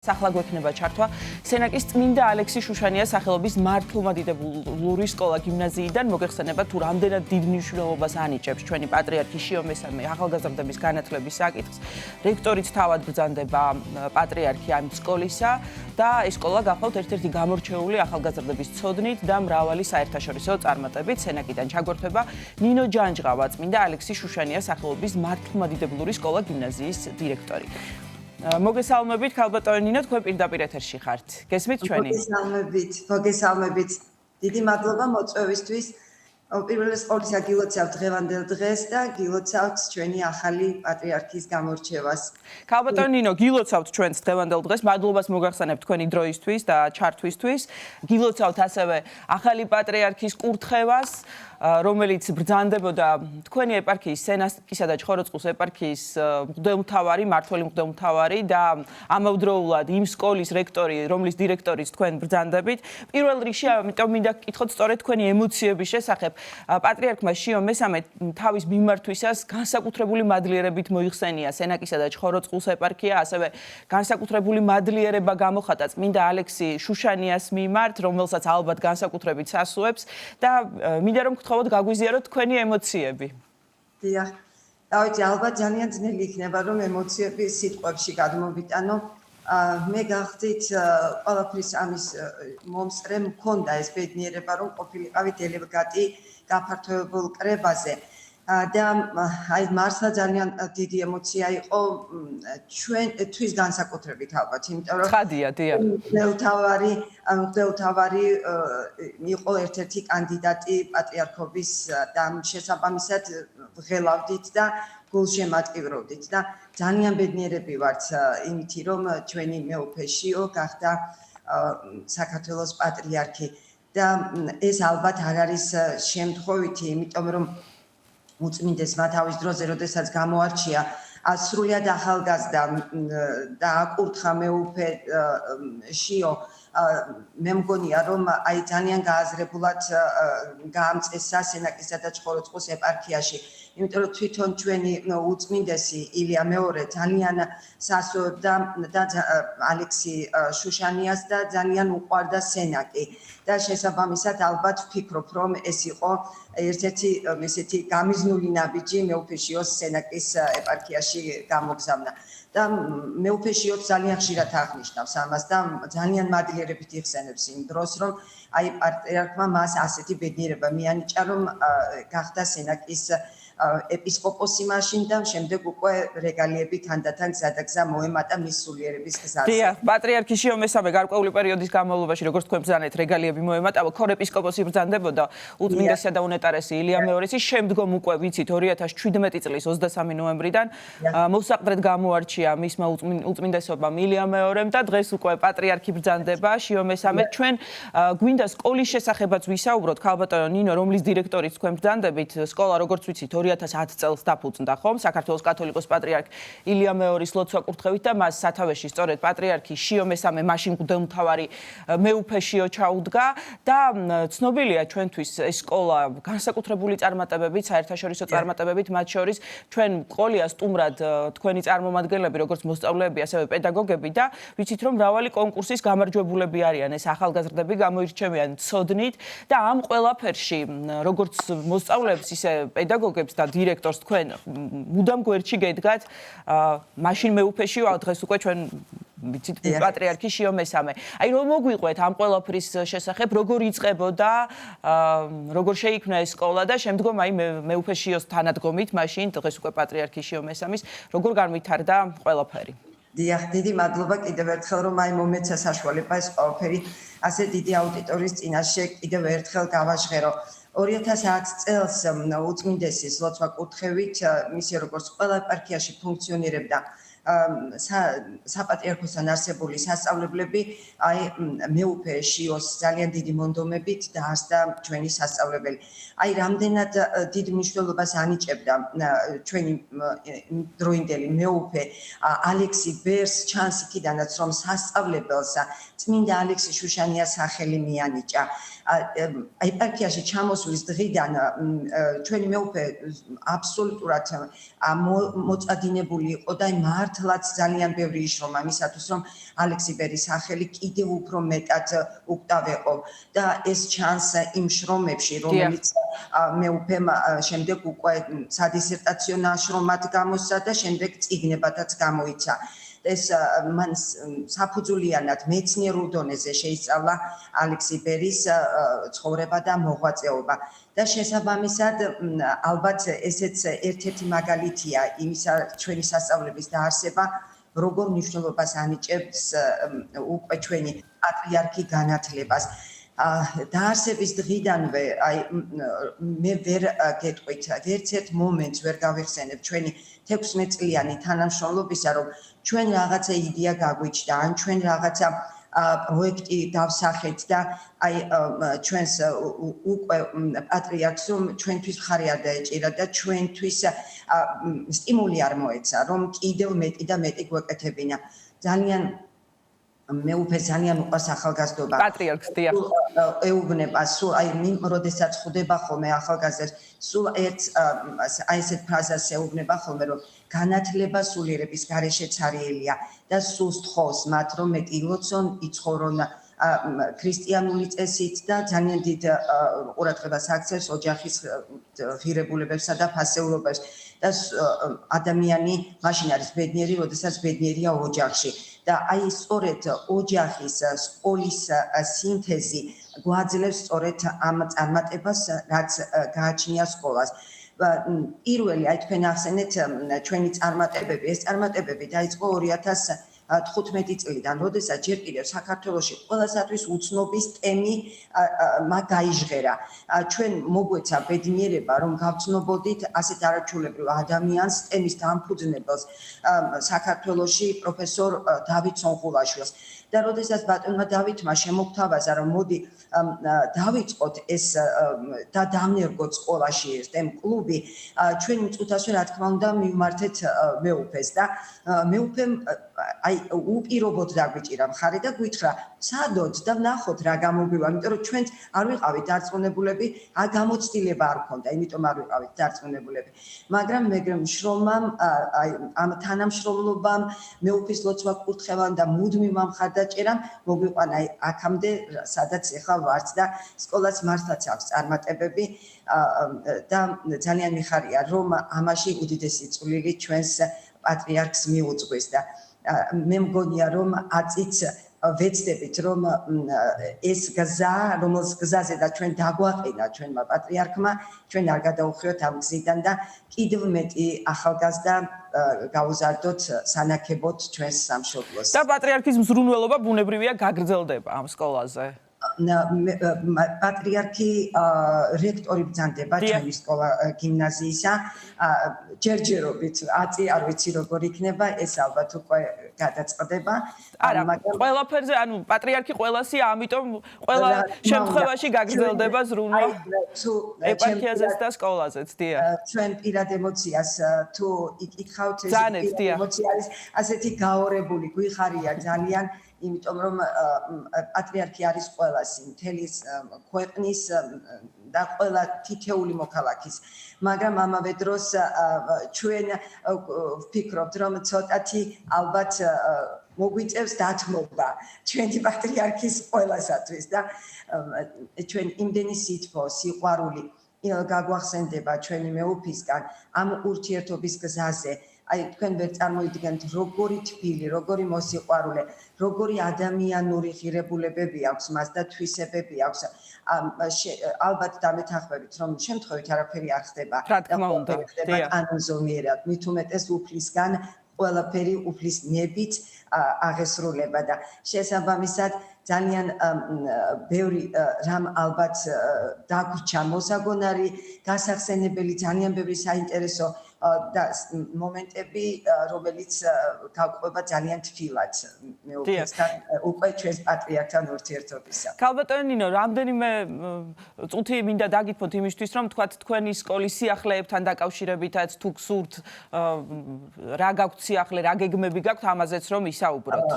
Სახლა გვექნება ჩართვა სენაკის წმინდა ალექსი შუშანიას სახელობის მართლმადიდებლური სკოლა გიმნაზიიდან მოგეხსენება თუ რამდენად დიდ მნიშვნელობას ანიჭებს ჩვენი პატრიარქი შიო მესამე ახალგაზრდების განათლების საკითხს. რექტორიც თავად ბრძანდება პატრიარქი ამ სკოლისა და ეს სკოლა გახავთ ერთ-ერთი გამორჩეული ახალგაზრდების ცოდნით და მრავალი საერთაშორისო წარმატებით. სენაკიდან ჩაგვერთვება ნინო ჯანჯღავა, წმინდა ალექსი შუშანიას სახელობის მართლმადიდებლური სკოლა გიმნაზიის დირექტორი. მოგესალმებით, ქალბატონი ნინო, თქვენ პირდაპირ ეთერში ხართ. გესმით ჩვენი? მოგესალმებით. დიდი მადლობა მოწვევისთვის. პირველეს ყოვლისა გილოცავთ დღევანდელ დღეს და გილოცავთ ჩვენი ახალი პატრიარქის გამორჩევას. ქალბატონი ნინო, გილოცავთ ჩვენს დღევანდელ დღეს. მადლობას მოგახსენებთ თქვენი დროისთვის და ჩართვისთვის. გილოცავთ ასევე ახალი პატრიარქის კურთხევას, რომელიც ბრძანდებოდა თქვენი ეპარქიის სენაკისა და ჩხოროწყუს ეპარქიის მღვდელმთავარი, მმართველი მღვდელმთავარი და ამავდროულად იმ სკოლის რექტორი, რომლის დირექტორიც თქვენ ბრძანდებით. პირველ რიგში, ამიტომ მინდა გკითხოთ სწორედ თქვენი ემოციების შესახებ. პატრიარქმა შიო მესამე თავის მიმართვისას განსაკუთრებული მადლიერებით მოიხსენია სენაკისა და ჩხოროწყუს ეპარქია, ასევე განსაკუთრებული მადლიერება გამოხატა წმინდა ალექსი შუშანიას მიმართ, რომელსაც ალბათ განსაკუთრებით სასუებს და მინდა რომ გთხოვოთ გაგვიზიაროთ თქვენი ემოციები. დიახ. დავით, ალბათ ძალიან ძნელი იქნება რომ ემოციები სიტყვებში გადმოვიტანო. მე გახდით ყველაფრის ამის მომსწრე მქონდა ეს ბედნიერება რომ ყოფილიყავი დელეგატი გაფართოებულ კრებაზე და აი მართლა ძალიან დიდი ემოცია იყო ჩვენთვის განსაკუთრებით ალბათ, იმიტომ რომ ხადია, დიახ. მღვდელმთავარი იყო ერთ-ერთი კანდიდატი პატრიარქობის და შესაბამისად ვღელავდით და გულშემატკივრობდით და ძალიან ბედნიერები ვართ იმითი რომ ჩვენი მეუფე შიო გახდა საქართველოს პატრიარქი და ეს ალბათ არ არის შემთხვევითი, იმიტომ რომ უწმინდესმა თავის დროზე, როდესაც გამოარჩია სრულად ახალგაზრდა და აკურთხა მეუფე შიო, მე მგონია რომ აი ძალიან გააზრებულად გაამწესა სენაკისა და ჩხოროწყუს ეპარქიაში, იმიტომ რომ თვითონ ჩვენი უწმინდესი ილია მეორე ძალიან სასუებდა და ალექსი შუშანიას და ძალიან უყვარდა სენაკი და შესაბამისად ალბათ ვფიქრობ რომ ეს იყო ერთ-ერთი ესეთი გამიზნული ნაბიჯი მეუფე შიოს სენაკის ეპარქიაში გამოგზავნა და მეუფე შიოც ძალიან ხშირად აღნიშნავს ამას და ძალიან მადლიერებით იხსენებს იმ დროს რომ აი პატრიარქმა მას ასეთი ბედნიერება მიანიჭა რომ გახდა სენაკის ეპისკოპოსი მაშინ და შემდეგ უკვე რეგალიები თანდათან გზადაგზა მოემატა მის სულიერების გზაზე. დიახ, პატრიარქი შიო მესამე გარკვეული პერიოდის განმავლობაში, როგორც თქვენ ბრძანეთ, რეგალიები მოემატა, ქორეპისკოპოსი ბრძანდებოდა უწმინდესისა და უნეტარესი ილია მეორეცი, შემდგომ უკვე ვიცით 2017 წლის 23 ნოემბრიდან მოსაყდრედ გამოარჩია მისმა უწმინდესობამ ილია მეორემ და დღეს უკვე პატრიარქი ბრძანდება შიო მესამე. ჩვენ გვინდა სკოლის შესახებაც ვისაუბროთ, ქალბატონო ნინო, რომლის დირექტორიც თქვენ ბრძანდებით, სკოლა როგორც ვიცით 2010 წელს დაფუძნდა ხომ საქართველოს კათოლიკოს პატრიარქ ილია მეორის ლოცვა კურთხევით და მას სათავეში სწორედ პატრიარქი შიო მესამე მაშინ მღვდელმთავარი მეუფე შიო ჩაუდგა და ცნობილია ჩვენთვის ეს სკოლა განსაკუთრებული წარმატებებით, საერთაშორისო წარმატებებით, მათ შორის ჩვენ ყოლია სტუმრად თქვენი წარმომადგენლები, როგორც მოსწავლეები, ასევე პედაგოგები და ვიცით რომ მრავალი კონკურსის გამარჯვებულები არიან ეს ახალგაზრდები, გამოირჩევიან ცოდნით და ამ ყველაფერში როგორც მოსწავლეებს, ისე პედაგოგებს და დირექტორს თქვენ მუდამ გვერდში გედგათ მაშინ მეუფეში დღეს უკვე ჩვენ ვიცით პატრიარქი შიო მესამე. აი რომ მოგვიყვეთ ამ ყველაფრის შესახებ, როგორ იწყებოდა, როგორ შეიქმნა ეს სკოლა და შემდგომ აი მეუფე შიოს თანადგომით მაშინ დღეს უკვე პატრიარქი შიო მესამის როგორ განვითარდა ყველაფერი. დიახ, დიდი მადლობა კიდევ ერთხელ რომ აი მომეცა საშუალება ეს ყველაფერი ასე დიდი აუდიტორიის წინაშე კიდევ ერთხელ გავაჟღერო. 2010 წელს უწმინდესის ლოცვა კურთხევით მისი როგორც ყველა ეპარქიაში ფუნქციონირებდა საპატრიარქოსთან არსებული სასწავლებლები აი მეუფე შიოს ძალიან დიდი მონდომებით დაარსდა ჩვენი სასწავლებელი. აი რამდენად დიდ მნიშვნელობას ანიჭებდა ჩვენი დროინდელი მეუფე ალექსი ბერს ჩანს იქიდანაც რომ სასწავლებელს წმინდა ალექსი შუშანიას სახელი მიანიჭა. ეპარქიაში ჩამოსვლის დღიდან ჩვენი მეუფე აბსოლუტურად მოწადინებული იყო და მართლაც ძალიან ბევრი იშრომა იმისათვის, რომ ალექსი ბერის სახელი კიდევ უფრო მეტად უკვდავეყო და ეს ჩანს იმ შრომებში, რომელიც მეუფემ შემდეგ უკვე სადისერტაციო ნაშრომად გამოსცა და შემდეგ წიგნებადაც გამოიცა. ეს მან საფუძვლიანად მეცნიერულ დონეზე შეისწავლა ალექსი ბერის ცხოვრება და მოღვაწეობა და შესაბამისად ალბათ ესეც ერთ-ერთი მაგალითია იმისა ჩვენი სასწავლების დაარსება როგორ მნიშვნელობას ანიჭებს უკვე ჩვენი პატრიარქი განათლებას. დაარსების დღიდანვე მე ვერ გეტყვით, ვერც ერთ მომენტს ვერ გავიხსენებ ჩვენი 16 წლიანი თანამშრომლობისა, რომ ჩვენ რაღაცა იდეა გაგვიჩნდა, ან ჩვენ რაღაცა პროექტი დავსახეთ და ჩვენს უკვე პატრიარქს რომ ჩვენთვის ხარი არ დაეჭირა და ჩვენთვის სტიმული არ მოეცა, რომ კიდევ მეტი და მეტი გვეკეთებინა. ძალიან მეუფე ძალიან უყვარს ახალგაზრდობა. პატრიარქს დიახ. ეუბნება, სულ როდესაც ხვდება ხოლმე ახალგაზრდებს, სულ ერთ ესეთ ფრაზას ეუბნება ხოლმე, რომ განათლება სულიერების გარეშე ცარიელია და სულს თხოვს მათ, რომ მეტი ილოცონ, იცხოვრონ ქრისტიანული წესით და ძალიან დიდ ყურადღებას აქცევს ოჯახის ღირებულებებსა და ფასეულობებს და ადამიანი მაშინ არის ბედნიერი, როდესაც ბედნიერია ოჯახში. და აი სწორედ ოჯახის სკოლის სინთეზი გვაძლევს სწორედ ამ წარმატებას, რაც გააჩნია სკოლას. პირველი, აი თქვენ ახსენეთ ჩვენი წარმატებები, ეს წარმატებები დაიწყო 2015 წლიდან, როდესაც ჯერ კიდევ საქართველოში ყველასათვის უცნობის თემი გაიჟღერა. ჩვენ მოგვეცა ბედნიერება, რომ გავცნობოდით ასეთ არაჩვეულებრივ ადამიანს, თემის დამფუძნებელს საქართველოში პროფესორ დავით სონხულაშვილს. და როდესაც ბატონმა დავითმა შემოგთავაზა, რომ მოდი დავიწყოთ ეს და დამნერგოთ სკოლაში ეს STEM კლუბი, ჩვენ მწუთასვე რა თქმა უნდა მივმართეთ მეუფეს და მეუფემ აი უპირობოდ დაგვიჭირა მხარი და გვითხრა, სადოთ და ვნახოთ რა გამოგვივა, იმიტომ რომ ჩვენც არ ვიყავით დარწმუნებულები, გამოცდილება არ ქონდა, იმიტომ არ ვიყავით დარწმუნებულები. მაგრამ შრომამ, აი ამ თანამშრომლობამ, მეუფის ლოცვა კურთხევამ და მუდმივ მხარდაჭერამ მოგვიყვანა აქამდე, სადაც ახლა ვართ და სკოლას მართლაც აქვს წარმატებები და ძალიან მიხარია, რომ ამაში უდიდესი წვლილი ჩვენს პატრიარქს მიუძღვის და მე მგონია, რომ აწიც ვეცდებით, რომ ეს გზა, რომელს გზაზე და ჩვენ დაგვაყენა ჩვენმა პატრიარქმა, ჩვენ არ გადაუხვიოთ ამ გზიდან და კიდევ მეტი ახალგაზრდა გავუზარდოთ სანაკებოდ ჩვენს სამშობლოს. და პატრიარქის მზრუნველობა ბუნებრივია გაგრძელდება ამ სკოლაზე. პატრიარქი რექტორი ბრძანდება ჩვენი სკოლა გიმნაზიისა, ჯერჯერობით აწი არ ვიცი როგორ იქნება, ეს ალბათ უკვე გადაწყდება. არა, ყველაფერზე, ანუ პატრიარქი ყველასია, ამიტომ ყველა შემთხვევაში გაგრძელდება ზრუნვა ეპარქიაზეც და სკოლაზეც, დიახ. ჩვენ პირად ემოციას თუ იკითხავთ, ეს ემოცია არის ასეთი გაორებული, გვიხარია ძალიან, იმიტომ რომ პატრიარქი არის ყველასი, მთელი ქვეყნის და ყველა თითეული მოქალაქის. მაგრამ ამავე დროს ჩვენ ვფიქრობთ, რომ ცოტათი ალბათ მოგვიწევს დათმობა ჩვენი პატრიარქის ყველასათვის და ჩვენ იმდენი სითბო, სიყვარული გაგვახსენდება ჩვენი მეუფისგან ამ ურთიერთობის გზაზე. აი თქვენ ვერ წარმოიდგენთ როგორი თბილი, როგორი მოსიყვარულე, როგორი ადამიანური ღირებულებები აქვს მას და თვისებები აქვს. ალბათ დამეთანხმებით, რომ შემთხვევით არაფერი არ ხდება რა თქმა უნდა, კანონზომიერად, მით უმეტეს უფლისგან ყველაფერი უფლის ნებით აღესრულება და შესაბამისად ძალიან ბევრი რამ ალბათ დაგვრჩა მოსაგონარი, გასახსენებელი, ძალიან ბევრი საინტერესო და მომენტები, რომელიც გავყვება ძალიან თბილად მეუფესთან, უკვე ჩვენს პატრიარქთან ურთიერთობისა. ქალბატონი ნინო, რამდენიმე წუთი მინდა დაგითმოთ იმისთვის, რომ თქვათ თქვენი სკოლის სიახლეებთან დაკავშირებითაც თუ გსურთ რა გაქვთ სიახლე, რა გეგმები გაქვთ, ამაზეც რომ ისაუბროთ.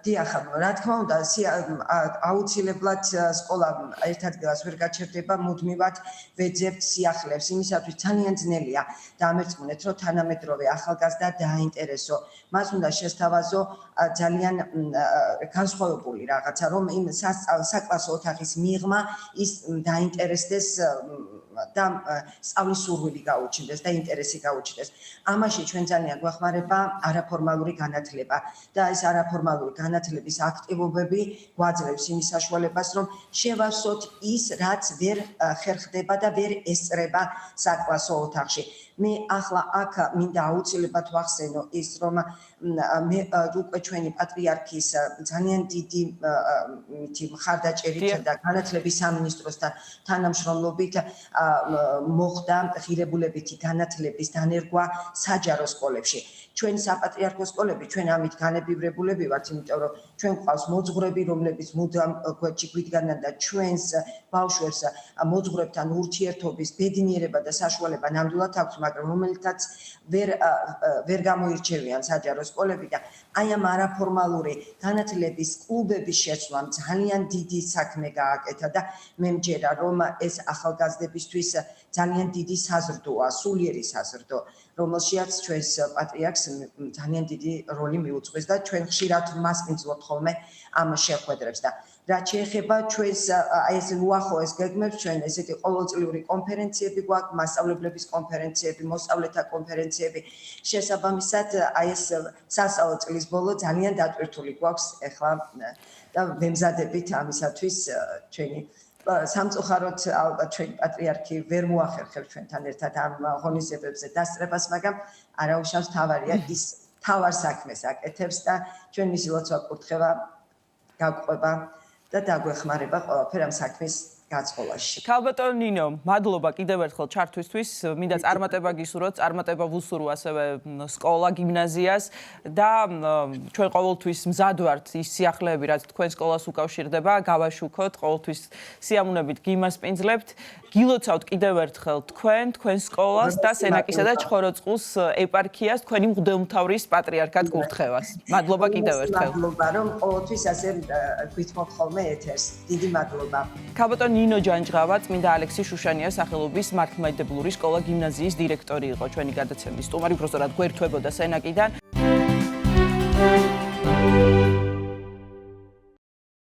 დიახ, რა თქმა უნდა, აუცილებლად სკოლა ერთ ადგილას ვერ გაჩერდება, მუდმივად ვეძებთ სიახლეებს, იმისათვის ძალიან ძნელია დამერწმუნე გაგიჟღერეთ, რომ თანამედროვე ახალგაზრდა დააინტერესო. მას უნდა შესთავაზო ძალიან განსხვავებული რაღაცა, რომ იმ საკლასო ოთახის მიღმა ის დაინტერესდეს და სწავლის სურვილი გაუჩნდეს და ინტერესი გაუჩნდეს. ამაში ჩვენ ძალიან გვეხმარება არაფორმალური განათლება და ეს არაფორმალური განათლების აქტივობები გვაძლევს იმის საშუალებას, რომ შევასწოთ ის, რაც ვერ ხერხდება და ვერ ესწრება საკლასო ოთახში. მე ახლა აქ მინდა აუცილებლად ვახსენო ის, რომ მე უკვე ჩვენი პატრიარქის ძალიან დიდი მხარდაჭერით და განათლების სამინისტროსთან თანამშრომლობით მოხდა ღირებულებითი განათლების დანერგვა საჯარო სკოლებში. ჩვენ საპატრიარქო სკოლები, ჩვენ ამით განებივრებულები ვართ, იმიტომ რომ ჩვენ გვყავს მოძღვრები, რომლებიც მუდამ გვერდში გვიდგანან და ჩვენს ბავშვებს მოძღვრებთან ურთიერთობის ბედნიერება და საშუალება ნამდვილად აქვს, მაგრამ რომელთაც ვერ გამოირჩევიან საჯარო სკოლები და აი ამ არაფორმალური განათლების კლუბების შეცვლამ ძალიან დიდი საქმე გააკეთა და მე მჯერა, რომ ეს ახალგაზრდებისთვის ძალიან დიდი საზრდოა, სულიერი საზრდო, რომელშიაც ჩვენს პატრიარქს ძალიან დიდი როლი მიუძღვის და ჩვენ ხშირად მას ვიმძლობთ ხოლმე ამ შეხვედრებს და რაც შეეხება ჩვენს აი ეს უახლოეს გეგმებს, ჩვენ ესეთი ყოველწლიური კონფერენციები გვაქვს, მასწავლებლების კონფერენციები, მოსწავლეთა კონფერენციები. შესაბამისად, აი ეს სასწავლო წლის ბოლო ძალიან დატვირთული გვაქვს ახლა და ვემზადებით ამისათვის ჩვენი სამწუხაროდ ალბათ ჩვენი პატრიარქი ვერ მოახერხებს ჩვენთან ერთად ამ ღონისძიებებზე დასწრებას, მაგრამ არაუშავს თავარია ის თავარ საქმეს აკეთებს და ჩვენ მისი ლოცვა კურთხევა გაგვყვება და დაგვეხმარება ყველაფერ ამ საქმის გაწყობაში. ქალბატონ ნინო, მადლობა კიდევ ერთხელ ჩართვისთვის. მინდა წარმატება გისურვოთ, წარმატება ვუსურვო ასევე სკოლა, გიმნაზიას და ჩვენ ყოველთვის მზად ვართ ის სიახლეები, რაც თქვენ სკოლას უკავშირდება, გავაშუქოთ, ყოველთვის სიამოვნებით გიმასპინძლებთ. გილოცავთ კიდევ ერთხელ თქვენ სკოლას და სენაკისა და ჩხოროწყუს ეპარქიას, თქვენი მღვდელმთავრის პატრიარქად კურთხევას. მადლობა კიდევ ერთხელ. მადლობა, რომ ყოველთვის ასე გვითხოვთ ხოლმე ეთერს. დიდი მადლობა. ქალბატონ ნინო ჯანჯღავა, წმინდა ალექსი შუშანია სახელობის მართლმადიდებლური სკოლა გიმნაზიის დირექტორი იყო ჩვენი გადაცემის სტუმარი, უბრალოდ გვერდთვებოდა სენაკიდან.